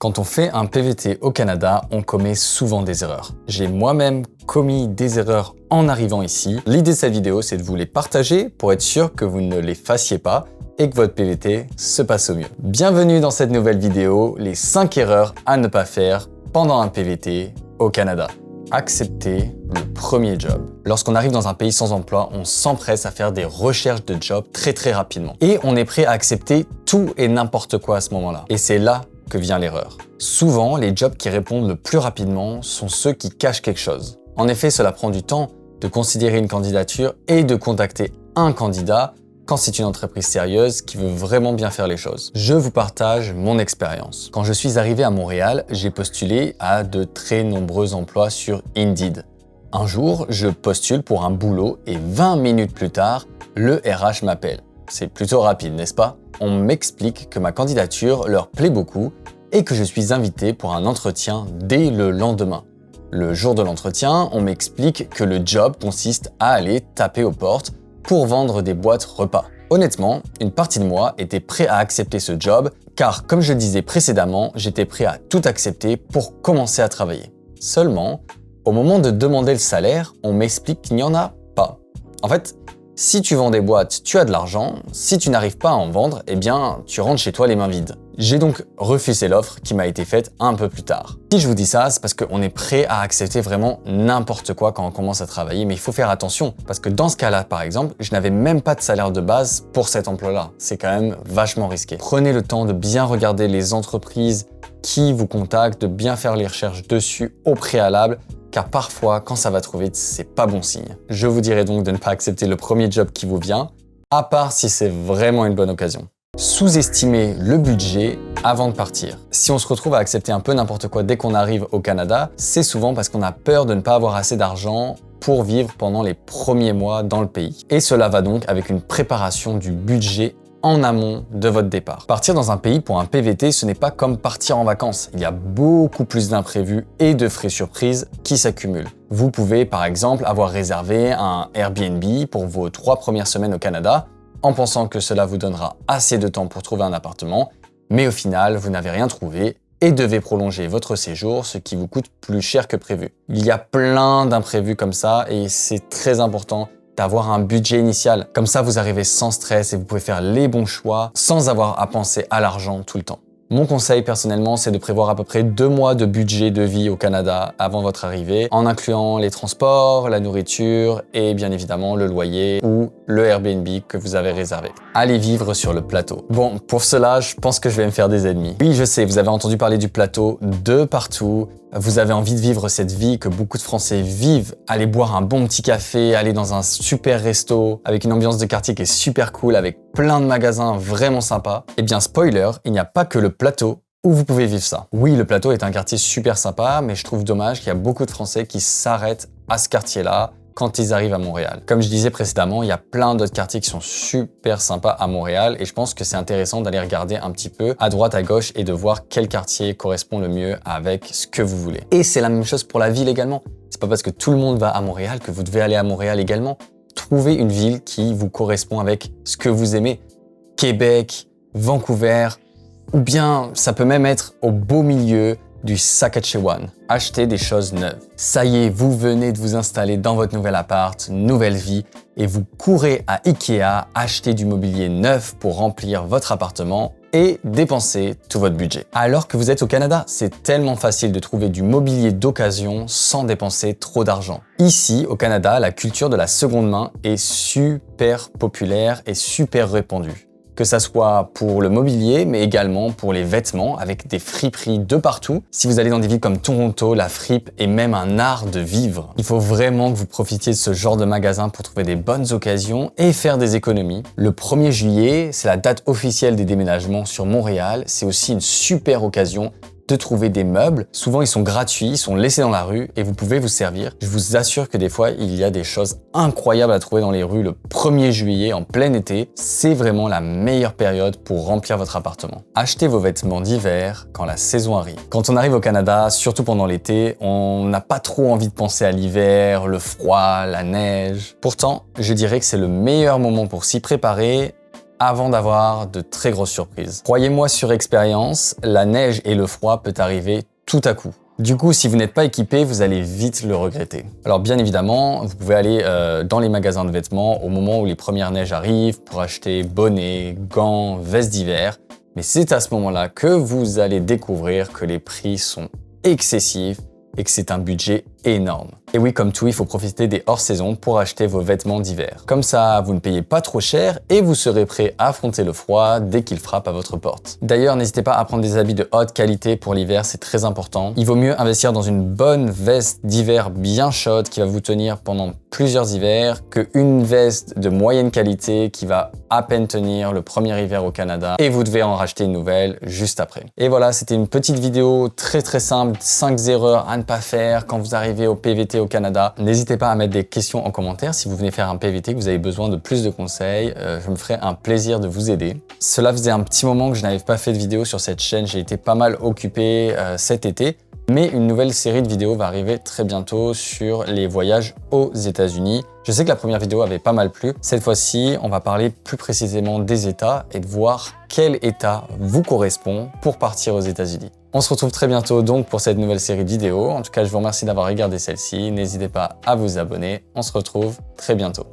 Quand on fait un PVT au Canada, on commet souvent des erreurs. J'ai moi-même commis des erreurs en arrivant ici. L'idée de cette vidéo, c'est de vous les partager pour être sûr que vous ne les fassiez pas et que votre PVT se passe au mieux. Bienvenue dans cette nouvelle vidéo, les 5 erreurs à ne pas faire pendant un PVT au Canada. Accepter le premier job. Lorsqu'on arrive dans un pays sans emploi, on s'empresse à faire des recherches de job très rapidement. Et on est prêt à accepter tout et n'importe quoi à ce moment-là. Et c'est là que vient l'erreur. Souvent, les jobs qui répondent le plus rapidement sont ceux qui cachent quelque chose. En effet, cela prend du temps de considérer une candidature et de contacter un candidat quand c'est une entreprise sérieuse qui veut vraiment bien faire les choses. Je vous partage mon expérience. Quand je suis arrivé à Montréal, j'ai postulé à de très nombreux emplois sur Indeed. Un jour, je postule pour un boulot et 20 minutes plus tard, le RH m'appelle. C'est plutôt rapide, n'est-ce pas? On m'explique que ma candidature leur plaît beaucoup et que je suis invité pour un entretien dès le lendemain. Le jour de l'entretien, on m'explique que le job consiste à aller taper aux portes pour vendre des boîtes repas. Honnêtement, une partie de moi était prêt à accepter ce job car, comme je le disais précédemment, j'étais prêt à tout accepter pour commencer à travailler. Seulement, au moment de demander le salaire, on m'explique qu'il n'y en a pas. En fait, si tu vends des boîtes, tu as de l'argent. Si tu n'arrives pas à en vendre, eh bien, tu rentres chez toi les mains vides. J'ai donc refusé l'offre qui m'a été faite un peu plus tard. Si je vous dis ça, c'est parce qu'on est prêt à accepter vraiment n'importe quoi quand on commence à travailler, mais il faut faire attention parce que dans ce cas-là, par exemple, je n'avais même pas de salaire de base pour cet emploi-là. C'est quand même vachement risqué. Prenez le temps de bien regarder les entreprises qui vous contactent, de bien faire les recherches dessus au préalable. Car parfois, quand ça va trop vite, c'est pas bon signe. Je vous dirais donc de ne pas accepter le premier job qui vous vient, à part si c'est vraiment une bonne occasion. Sous-estimer le budget avant de partir. Si on se retrouve à accepter un peu n'importe quoi dès qu'on arrive au Canada, c'est souvent parce qu'on a peur de ne pas avoir assez d'argent pour vivre pendant les premiers mois dans le pays. Et cela va donc avec une préparation du budget en amont de votre départ. Partir dans un pays pour un PVT, ce n'est pas comme partir en vacances. Il y a beaucoup plus d'imprévus et de frais surprises qui s'accumulent. Vous pouvez par exemple avoir réservé un Airbnb pour vos 3 premières semaines au Canada en pensant que cela vous donnera assez de temps pour trouver un appartement, mais au final, vous n'avez rien trouvé et devez prolonger votre séjour, ce qui vous coûte plus cher que prévu. Il y a plein d'imprévus comme ça et c'est très important d'avoir un budget initial. Comme ça, vous arrivez sans stress et vous pouvez faire les bons choix sans avoir à penser à l'argent tout le temps. Mon conseil personnellement, c'est de prévoir à peu près 2 mois de budget de vie au Canada avant votre arrivée, en incluant les transports, la nourriture et bien évidemment le loyer ou le Airbnb que vous avez réservé. Allez vivre sur le plateau. Bon, pour cela, je pense que je vais me faire des ennemis. Oui, je sais, vous avez entendu parler du plateau de partout. Vous avez envie de vivre cette vie que beaucoup de Français vivent, aller boire un bon petit café, aller dans un super resto, avec une ambiance de quartier qui est super cool, avec plein de magasins vraiment sympas. Eh bien, spoiler, il n'y a pas que le plateau où vous pouvez vivre ça. Oui, le plateau est un quartier super sympa, mais je trouve dommage qu'il y a beaucoup de Français qui s'arrêtent à ce quartier-là quand ils arrivent à Montréal. Comme je disais précédemment, il y a plein d'autres quartiers qui sont super sympas à Montréal et je pense que c'est intéressant d'aller regarder un petit peu à droite, à gauche et de voir quel quartier correspond le mieux avec ce que vous voulez. Et c'est la même chose pour la ville également. C'est pas parce que tout le monde va à Montréal que vous devez aller à Montréal également. Trouvez une ville qui vous correspond avec ce que vous aimez. Québec, Vancouver, ou bien ça peut même être au beau milieu du Saskatchewan. Achetez des choses neuves. Ça y est, vous venez de vous installer dans votre nouvel appart, nouvelle vie, et vous courez à Ikea acheter du mobilier neuf pour remplir votre appartement et dépenser tout votre budget. Alors que vous êtes au Canada, c'est tellement facile de trouver du mobilier d'occasion sans dépenser trop d'argent. Ici, au Canada, la culture de la seconde main est super populaire et super répandue. Que ça soit pour le mobilier, mais également pour les vêtements, avec des friperies de partout. Si vous allez dans des villes comme Toronto, la fripe est même un art de vivre. Il faut vraiment que vous profitiez de ce genre de magasin pour trouver des bonnes occasions et faire des économies. Le 1er juillet, c'est la date officielle des déménagements sur Montréal. C'est aussi une super occasion de trouver des meubles. Souvent, ils sont gratuits, ils sont laissés dans la rue et vous pouvez vous servir. Je vous assure que des fois, il y a des choses incroyables à trouver dans les rues le 1er juillet en plein été. C'est vraiment la meilleure période pour remplir votre appartement. Achetez vos vêtements d'hiver quand la saison arrive. Quand on arrive au Canada, surtout pendant l'été, on n'a pas trop envie de penser à l'hiver, le froid, la neige. Pourtant, je dirais que c'est le meilleur moment pour s'y préparer avant d'avoir de très grosses surprises. Croyez-moi sur expérience, la neige et le froid peut arriver tout à coup. Du coup, si vous n'êtes pas équipé, vous allez vite le regretter. Alors bien évidemment, vous pouvez aller dans les magasins de vêtements au moment où les premières neiges arrivent pour acheter bonnets, gants, vestes d'hiver. Mais c'est à ce moment-là que vous allez découvrir que les prix sont excessifs et que c'est un budget énorme. Et oui, comme tout, il faut profiter des hors-saison pour acheter vos vêtements d'hiver. Comme ça, vous ne payez pas trop cher et vous serez prêt à affronter le froid dès qu'il frappe à votre porte. D'ailleurs, n'hésitez pas à prendre des habits de haute qualité pour l'hiver, c'est très important. Il vaut mieux investir dans une bonne veste d'hiver bien chaude qui va vous tenir pendant plusieurs hivers qu'une veste de moyenne qualité qui va à peine tenir le premier hiver au Canada et vous devez en racheter une nouvelle juste après. Et voilà, c'était une petite vidéo très simple, 5 erreurs à ne pas faire quand vous arrivez au PVT au Canada. N'hésitez pas à mettre des questions en commentaire si vous venez faire un PVT, que vous avez besoin de plus de conseils. Je me ferai un plaisir de vous aider. Cela faisait un petit moment que je n'avais pas fait de vidéo sur cette chaîne. J'ai été pas mal occupé cet été. Mais une nouvelle série de vidéos va arriver très bientôt sur les voyages aux États-Unis. Je sais que la première vidéo avait pas mal plu. Cette fois-ci, on va parler plus précisément des États et de voir quel État vous correspond pour partir aux États-Unis. On se retrouve très bientôt donc pour cette nouvelle série de vidéos. En tout cas, je vous remercie d'avoir regardé celle-ci. N'hésitez pas à vous abonner. On se retrouve très bientôt.